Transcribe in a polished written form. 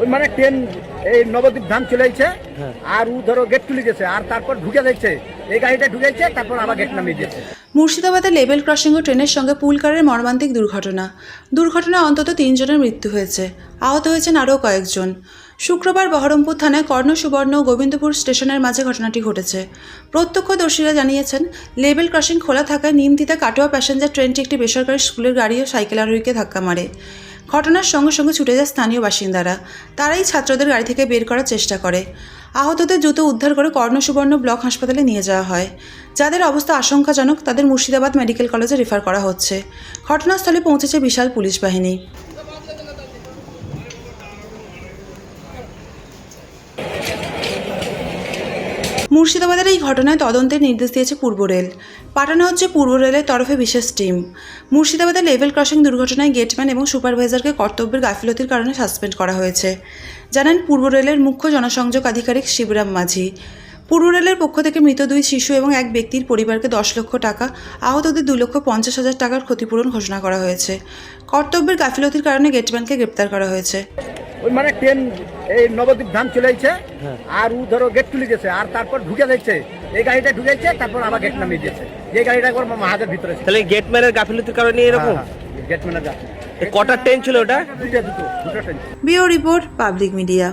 ওই মানে ট্রেন এই নবদ্বীপ ধাম চলে যাচ্ছে আর ও ধরো গেট তুলে গেছে আর তারপর ঢুকে যাচ্ছে এই গাড়িটা ঢুকেছে তারপর আবার গেট নামিয়ে দিয়েছে। মুর্শিদাবাদে লেভেল ক্রসিং ও ট্রেনের সঙ্গে পুলকারের মর্মান্তিক দুর্ঘটনায় অন্তত 3 জনের মৃত্যু হয়েছে, আহত হয়েছেন আরও কয়েকজন। শুক্রবার বহরমপুর থানায় কর্ণ সুবর্ণ ও গোবিন্দপুর স্টেশনের মাঝে ঘটনাটি ঘটেছে। প্রত্যক্ষদর্শীরা জানিয়েছেন, লেভেল ক্রসিং খোলা থাকায় নিমতিতে কাটোয়া প্যাসেঞ্জার ট্রেনটি একটি বেসরকারি স্কুলের গাড়ি ও সাইকেল আরোহীকে ধাক্কা মারে। ঘটনার সঙ্গে সঙ্গে ছুটে যায় স্থানীয় বাসিন্দারা। তারাই ছাত্রদের গাড়ি থেকে বের করার চেষ্টা করে। আহতদের দ্রুত উদ্ধার করে কর্ণ সুবর্ণ ব্লক হাসপাতালে নিয়ে যাওয়া হয়। যাদের অবস্থা আশঙ্কাজনক তাদের মুর্শিদাবাদ মেডিকেল কলেজে রেফার করা হচ্ছে। ঘটনাস্থলে পৌঁছেছে বিশাল পুলিশ বাহিনী। মুর্শিদাবাদের এই ঘটনায় তদন্তের নির্দেশ দিয়েছে পূর্ব রেল। পাঠানো হচ্ছে পূর্ব রেলের তরফে বিশেষ টিম। মুর্শিদাবাদের লেভেল ক্রসিং দুর্ঘটনায় গেটম্যান এবং সুপারভাইজারকে কর্তব্যের গাফিলতির কারণে সাসপেন্ড করা হয়েছে, জানান পূর্ব রেলের মুখ্য জনসংযোগ আধিকারিক শিবরাম মাঝি। পূর্ব রেলের পক্ষ থেকে মৃত 2 শিশু এবং এক ব্যক্তির পরিবারকে 10 লক্ষ টাকা, আহতদের 2,50,000 টাকার ক্ষতিপূরণ ঘোষণা করা হয়েছে। কর্তব্যের গাফিলতির কারণে গেটম্যানকে গ্রেপ্তার করা হয়েছে। ওই মানে ট্রেন এই নবদ্বীপ ধাম চলে যাচ্ছে আর ও ধরো গেট তুলে গেছে আর তারপর ঢুকে যাচ্ছে এই গাড়িটা ঢুকেছে তারপর আবার গেট নামিয়ে দিয়েছে। যে গাড়িটা একবার মাহাজের ভিতরে ছিল। তাহলে গেটম্যানের গাফিলতির কারণে এরকম? গেটম্যানের গাড়ি। কটার ট্রেন ছিল ওটা? দুটো train. Bureau report, public media.